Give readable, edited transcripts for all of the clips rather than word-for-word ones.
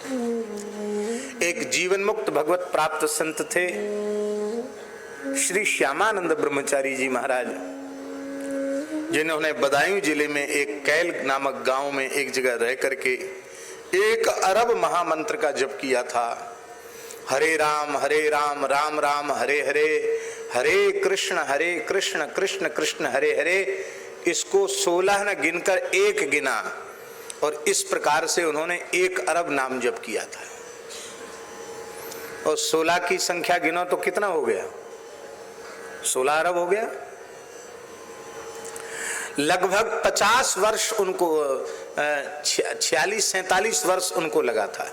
एक जीवन मुक्त भगवत प्राप्त संत थे श्री श्यामानंद ब्रह्मचारी जी महाराज, जिन्होंने बदायूं जिले में एक कैल नामक गांव में एक जगह रह करके 1 अरब महामंत्र का जप किया था। हरे राम राम राम हरे हरे, हरे कृष्ण कृष्ण कृष्ण हरे हरे। इसको 16 न गिनकर 1 गिना और इस प्रकार से उन्होंने 1 अरब नाम जप किया था। और 16 की संख्या गिनो तो कितना हो गया? 16 अरब हो गया। लगभग 50 वर्ष उनको 46-47 वर्ष उनको लगा था।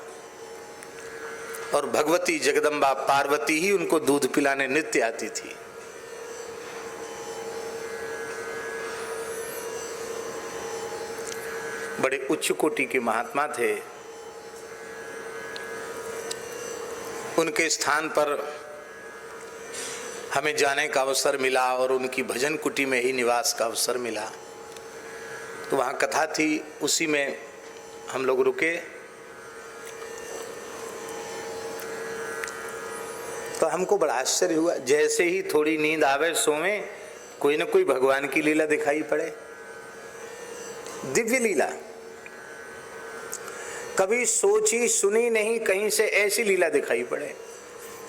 और भगवती जगदम्बा पार्वती ही उनको दूध पिलाने नित्य आती थी। बड़े उच्च कोटि के महात्मा थे। उनके स्थान पर हमें जाने का अवसर मिला और उनकी भजन कुटी में ही निवास का अवसर मिला। तो वहाँ कथा थी, उसी में हम लोग रुके। तो हमको बड़ा आश्चर्य हुआ, जैसे ही थोड़ी नींद आवे सोवे कोई न कोई भगवान की लीला दिखाई पड़े, दिव्य लीला। कभी सोची सुनी नहीं कहीं से ऐसी लीला दिखाई पड़े।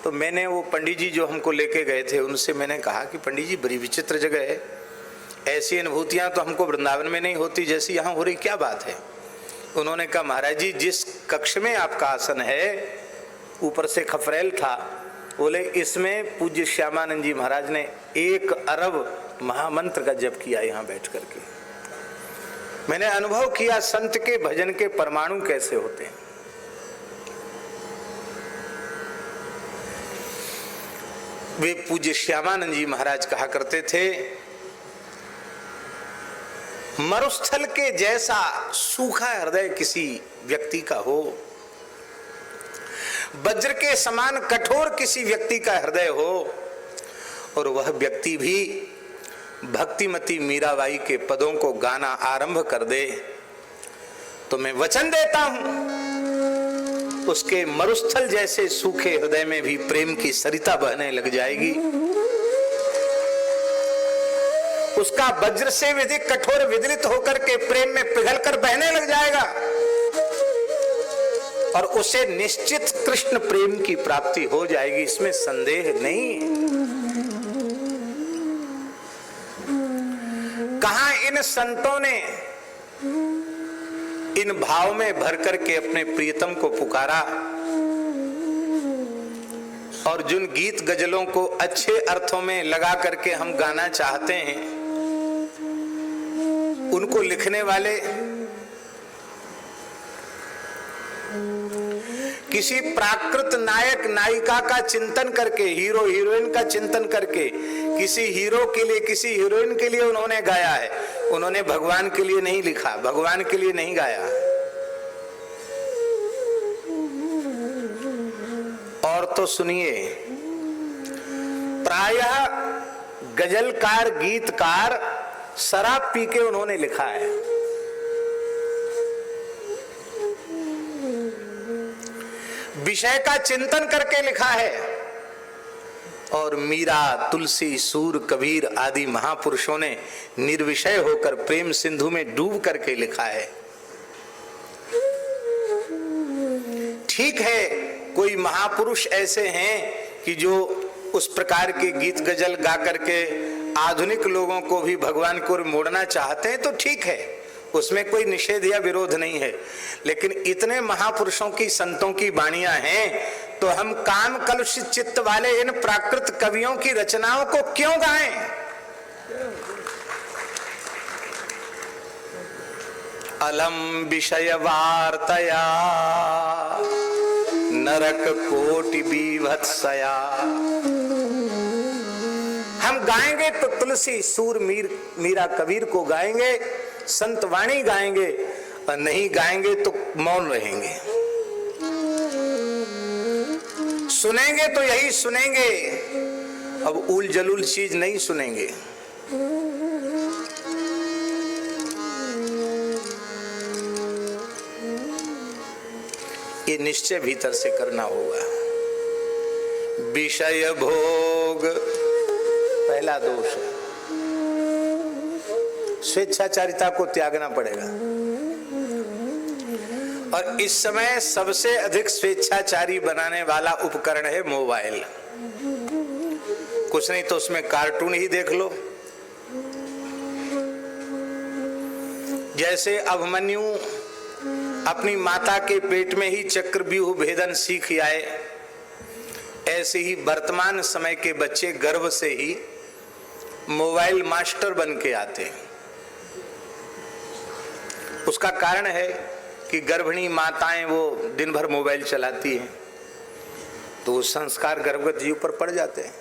तो मैंने वो पंडित जी जो हमको लेके गए थे उनसे मैंने कहा कि पंडित जी बड़ी विचित्र जगह है, ऐसी अनुभूतियां तो हमको वृंदावन में नहीं होती जैसी यहाँ हो रही, क्या बात है? उन्होंने कहा महाराज जी जिस कक्ष में आपका आसन है ऊपर से खफरेल था, बोले इसमें पूज्य श्यामानंद जी महाराज ने 1 अरब महामंत्र का जप किया यहाँ बैठ करके। मैंने अनुभव किया संत के भजन के परमाणु कैसे होते हैं। वे पूज्य श्यामानंद जी महाराज कहा करते थे, मरुस्थल के जैसा सूखा हृदय किसी व्यक्ति का हो, वज्र के समान कठोर किसी व्यक्ति का हृदय हो, और वह व्यक्ति भी भक्तिमती मीराबाई के पदों को गाना आरंभ कर दे, तो मैं वचन देता हूं उसके मरुस्थल जैसे सूखे हृदय में भी प्रेम की सरिता बहने लग जाएगी। उसका वज्र से विधिक कठोर विदलित होकर के प्रेम में पिघलकर बहने लग जाएगा और उसे निश्चित कृष्ण प्रेम की प्राप्ति हो जाएगी, इसमें संदेह नहीं। कहां इन संतों ने इन भाव में भर करके अपने प्रियतम को पुकारा, और जिन गीत गजलों को अच्छे अर्थों में लगा करके हम गाना चाहते हैं, उनको लिखने वाले किसी प्राकृत नायक नायिका का चिंतन करके, हीरो हीरोइन का चिंतन करके, किसी हीरो के लिए किसी हीरोइन के लिए उन्होंने गाया है। उन्होंने भगवान के लिए नहीं लिखा, भगवान के लिए नहीं गाया। और तो सुनिए, प्रायः गजलकार गीतकार शराब पी के उन्होंने लिखा है। विषय का चिंतन करके लिखा है। और मीरा, तुलसी, सूर, कबीर आदि महापुरुषों ने निर्विषय होकर प्रेम सिंधु में डूब करके लिखा है। ठीक है, कोई महापुरुष ऐसे हैं कि जो उस प्रकार के गीत गजल गा करके आधुनिक लोगों को भी भगवान को मोड़ना चाहते हैं, तो ठीक है, उसमें कोई निषेध या विरोध नहीं है। लेकिन इतने महापुरुषों की, संतों की वाणियां हैं, तो हम काम कलुषित चित्त वाले इन प्राकृत कवियों की रचनाओं को क्यों गाएं? अलम विषय वार्तया नरक कोटि बीभत्सया। हम गाएंगे तो तुलसी, सूर, मीरा, कबीर को गाएंगे, संत वाणी गाएंगे, और नहीं गाएंगे तो मौन रहेंगे। सुनेंगे तो यही सुनेंगे, अब उल जलूल चीज नहीं सुनेंगे। ये निश्चय भीतर से करना होगा। विषय भोग पहला दोष है, स्वेच्छाचारिता को त्यागना पड़ेगा। और इस समय सबसे अधिक स्वेच्छाचारी बनाने वाला उपकरण है मोबाइल। कुछ नहीं तो उसमें कार्टून ही देख लो। जैसे अभिमन्यु अपनी माता के पेट में ही चक्रव्यूह भेदन सीख आए, ऐसे ही वर्तमान समय के बच्चे गर्भ से ही मोबाइल मास्टर बन के आते हैं। उसका कारण है कि गर्भिणी माताएं वो दिन भर मोबाइल चलाती हैं, तो वो संस्कार गर्भवत जीव पर पड़ जाते हैं।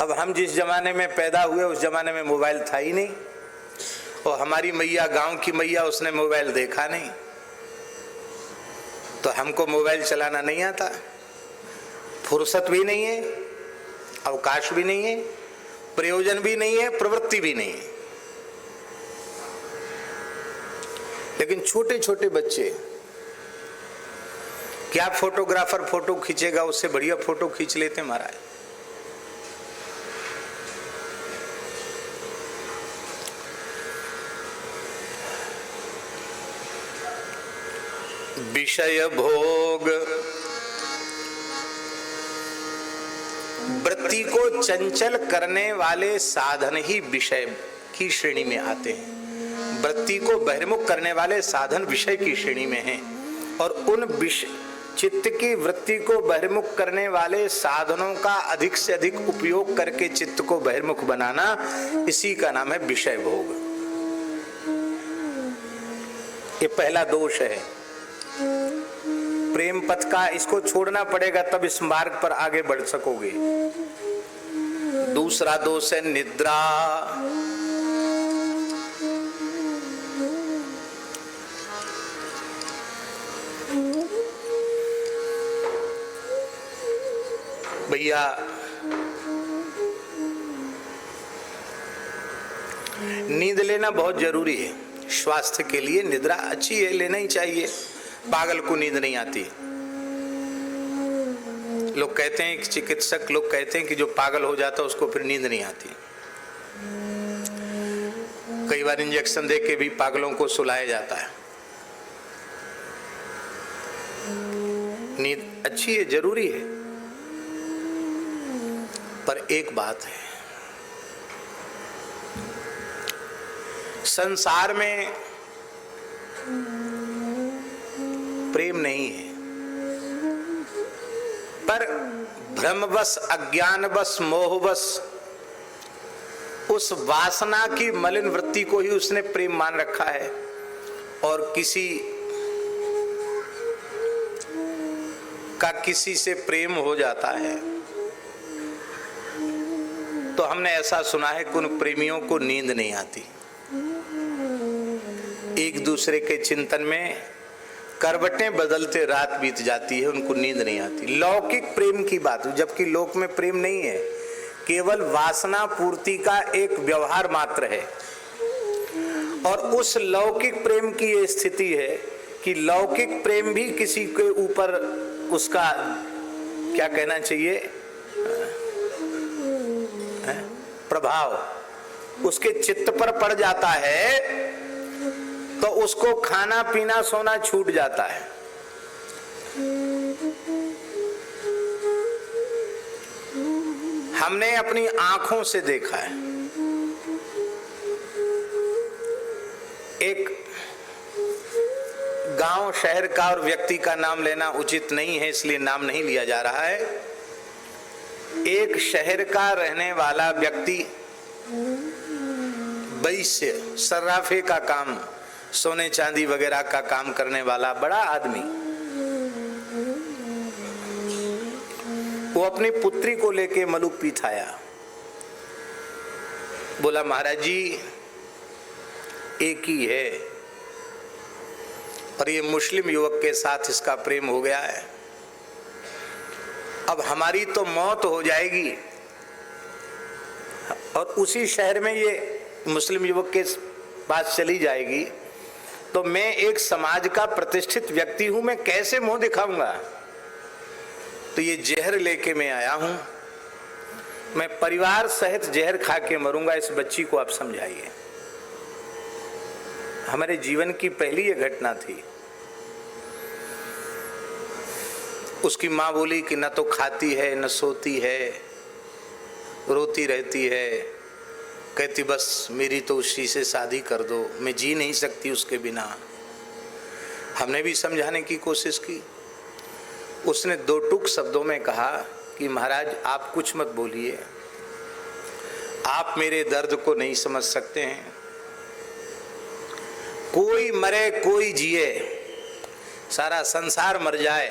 अब हम जिस जमाने में पैदा हुए उस जमाने में मोबाइल था ही नहीं, और हमारी मैया गांव की मैया उसने मोबाइल देखा नहीं, तो हमको मोबाइल चलाना नहीं आता, फुर्सत भी नहीं है, अवकाश भी नहीं है, प्रयोजन भी नहीं है, प्रवृत्ति भी नहीं है। लेकिन छोटे छोटे बच्चे, क्या फोटोग्राफर फोटो खींचेगा, उससे बढ़िया फोटो खींच लेते महाराज। विषय भोग वृत्ति को चंचल करने वाले साधन ही विषय की श्रेणी में आते हैं। वृत्ति को बहिर्मुख करने वाले साधन विषय की श्रेणी में हैं, और उन विषय चित्त की वृत्ति को बहिर्मुख करने वाले साधनों का अधिक से अधिक उपयोग करके चित्त को बहिर्मुख बनाना, इसी का नाम है विषय भोग। ये पहला दोष है प्रेम पथ का, इसको छोड़ना पड़ेगा तब इस मार्ग पर आगे बढ़ सकोगे। दूसरा दोष है निद्रा। भैया नींद लेना बहुत जरूरी है, स्वास्थ्य के लिए निद्रा अच्छी है, लेना ही चाहिए। पागल को नींद नहीं आती। लोग कहते हैं, चिकित्सक लोग कहते हैं कि जो पागल हो जाता है उसको फिर नींद नहीं आती। कई बार इंजेक्शन दे के भी पागलों को सुलाया जाता है। नींद अच्छी है, जरूरी है, पर एक बात है, संसार में प्रेम नहीं है, पर भ्रमवश, अज्ञानवश, मोहवश उस वासना की मलिन वृत्ति को ही उसने प्रेम मान रखा है। और किसी का किसी से प्रेम हो जाता है तो हमने ऐसा सुना है कि उन प्रेमियों को नींद नहीं आती। एक दूसरे के चिंतन में करवटें बदलते रात बीत जाती है, उनको नींद नहीं आती। लौकिक प्रेम की बात, जबकि लोक में प्रेम नहीं है, केवल वासना पूर्ति का एक व्यवहार मात्र है। और उस लौकिक प्रेम की ये स्थिति है कि लौकिक प्रेम भी किसी के ऊपर उसका क्या कहना चाहिए, प्रभाव उसके चित्त पर पड़ जाता है, तो उसको खाना पीना सोना छूट जाता है। हमने अपनी आंखों से देखा है। एक गांव शहर का और व्यक्ति का नाम लेना उचित नहीं है, इसलिए नाम नहीं लिया जा रहा है। एक शहर का रहने वाला व्यक्ति, वैश्य, सर्राफे का काम, सोने चांदी वगैरह का काम करने वाला बड़ा आदमी, वो अपनी पुत्री को लेके मलुकपीठ आया। बोला महाराज जी एक ही है, और ये मुस्लिम युवक के साथ इसका प्रेम हो गया है, अब हमारी तो मौत हो जाएगी। और उसी शहर में ये मुस्लिम युवक के पास चली जाएगी तो मैं एक समाज का प्रतिष्ठित व्यक्ति हूं, मैं कैसे मुंह दिखाऊंगा? तो ये जहर लेके मैं आया हूं, मैं परिवार सहित जहर खा के मरूंगा, इस बच्ची को आप समझाइए। हमारे जीवन की पहली ये घटना थी। उसकी माँ बोली कि न तो खाती है न सोती है, रोती रहती है, कहती बस मेरी तो उसी से शादी कर दो, मैं जी नहीं सकती उसके बिना। हमने भी समझाने की कोशिश की। उसने दो टूक शब्दों में कहा कि महाराज आप कुछ मत बोलिए, आप मेरे दर्द को नहीं समझ सकते हैं। कोई मरे कोई जिए, सारा संसार मर जाए,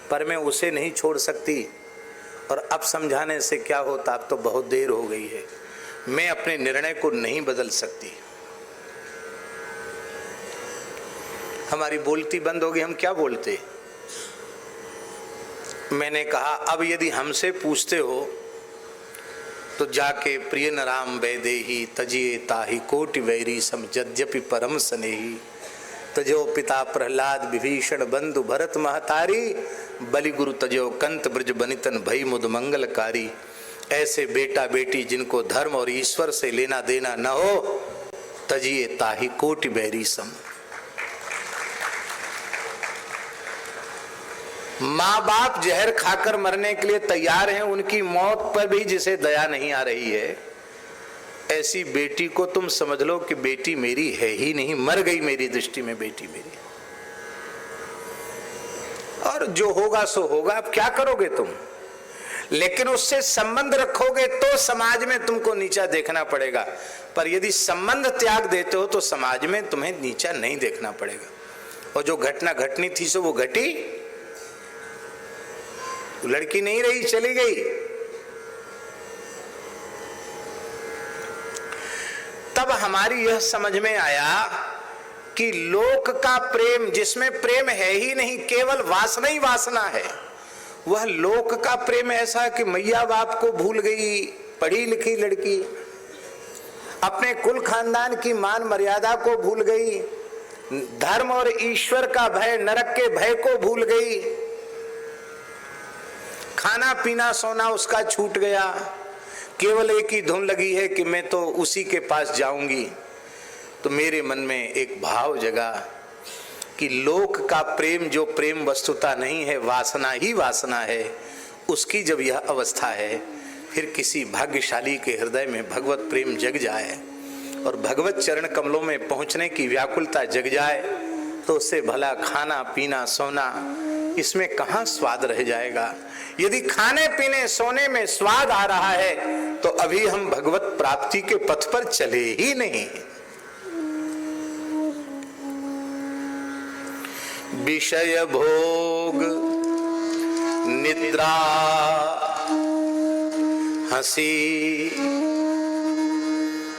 पर मैं उसे नहीं छोड़ सकती। और अब समझाने से क्या होता, अब तो बहुत देर हो गई है, मैं अपने निर्णय को नहीं बदल सकती। हमारी बोलती बंद हो गई, हम क्या बोलते? मैंने कहा अब यदि हमसे पूछते हो तो जाके प्रिय न राम वैदेही तजिए ताहि कोटि वैरी सम यद्यपि परम स्नेही तजो पिता प्रहलाद विभीषण बंधु भरत महतारी बलि गुरु तजो कंत ब्रज बनितन भई मुद मंगलकारी। ऐसे बेटा बेटी जिनको धर्म और ईश्वर से लेना देना न हो, तजिए ताहि कोटि वैरी सम। माँ बाप जहर खाकर मरने के लिए तैयार हैं, उनकी मौत पर भी जिसे दया नहीं आ रही है, ऐसी बेटी को तुम समझ लो कि बेटी मेरी है ही नहीं, मर गई मेरी दृष्टि में बेटी मेरी। और जो होगा सो होगा, अब क्या करोगे तुम? लेकिन उससे संबंध रखोगे तो समाज में तुमको नीचा देखना पड़ेगा, पर यदि संबंध त्याग देते हो तो समाज में तुम्हें नीचा नहीं देखना पड़ेगा। और जो घटना घटनी थी सो वो घटी, लड़की नहीं रही, चली गई। तब हमारी यह समझ में आया कि लोक का प्रेम, जिसमें प्रेम है ही नहीं, केवल वासना ही वासना है, वह लोक का प्रेम ऐसा कि मैया बाप को भूल गई, पढ़ी लिखी लड़की अपने कुल खानदान की मान मर्यादा को भूल गई, धर्म और ईश्वर का भय, नरक के भय को भूल गई, खाना पीना सोना उसका छूट गया, केवल एक ही धुन लगी है कि मैं तो उसी के पास जाऊंगी। तो मेरे मन में एक भाव जगा कि लोक का प्रेम जो प्रेम वस्तुता नहीं है, वासना ही वासना है, उसकी जब यह अवस्था है, फिर किसी भाग्यशाली के हृदय में भगवत प्रेम जग जाए और भगवत चरण कमलों में पहुंचने की व्याकुलता जग जाए, तो उससे भला खाना पीना सोना, इसमें कहां स्वाद रह जाएगा? यदि खाने पीने सोने में स्वाद आ रहा है तो अभी हम भगवत प्राप्ति के पथ पर चले ही नहीं। विषय भोग निद्रा हंसी,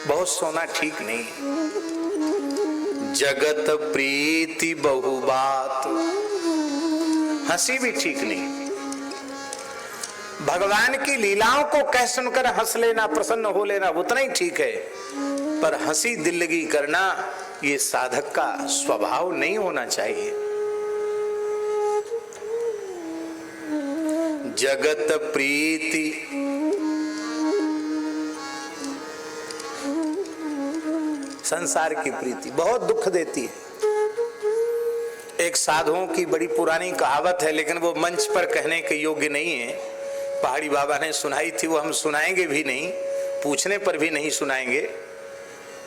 बहुत सोना ठीक नहीं। जगत प्रीति बहु बात, हंसी भी ठीक नहीं। भगवान की लीलाओं को कह सुनकर हंस लेना, प्रसन्न हो लेना उतना ही ठीक है, पर हंसी दिल्लगी करना ये साधक का स्वभाव नहीं होना चाहिए। जगत प्रीति संसार की प्रीति बहुत दुख देती है। एक साधुओं की बड़ी पुरानी कहावत है, लेकिन वो मंच पर कहने के योग्य नहीं है। पहाड़ी बाबा ने सुनाई थी, वो हम सुनाएंगे भी नहीं, पूछने पर भी नहीं सुनाएंगे,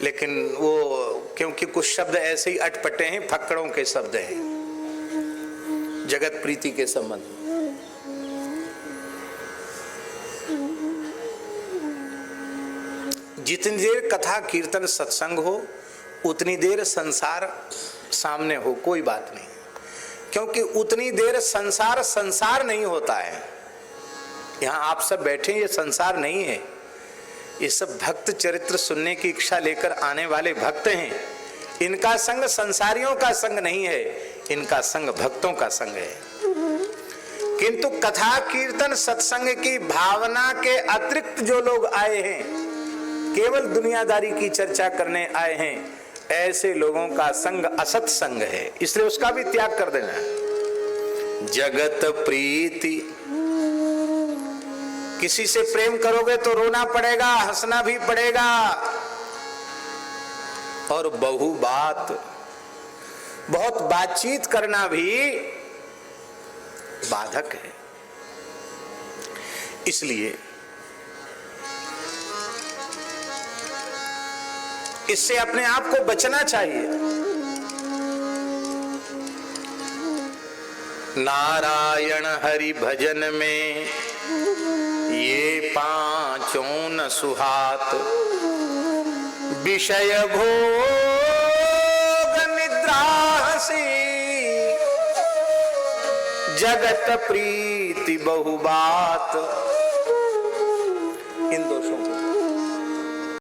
लेकिन वो क्योंकि कुछ शब्द ऐसे ही अटपटे हैं, फक्कड़ों के शब्द हैं जगत प्रीति के संबंध। जितनी देर कथा कीर्तन सत्संग हो, उतनी देर संसार सामने हो, कोई बात नहीं, क्योंकि उतनी देर संसार संसार नहीं होता है। यहाँ आप सब बैठे, ये संसार नहीं है, ये सब भक्त चरित्र सुनने की इच्छा लेकर आने वाले भक्त हैं। इनका संग संसारियों का संग नहीं है, इनका संग भक्तों का संग है। किंतु कथा कीर्तन सत्संग की भावना के अतिरिक्त जो लोग आए हैं, केवल दुनियादारी की चर्चा करने आए हैं, ऐसे लोगों का संग असत संग है, इसलिए उसका भी त्याग कर देना है। जगत प्रीति, किसी से प्रेम करोगे तो रोना पड़ेगा, हंसना भी पड़ेगा, और बहु बात, बहुत बातचीत करना भी बाधक है। इसलिए इससे अपने आप को बचना चाहिए। नारायण हरि भजन में ये पांचों न सुहात, विषय भोग निद्रा से जगत प्रीति बहु बात।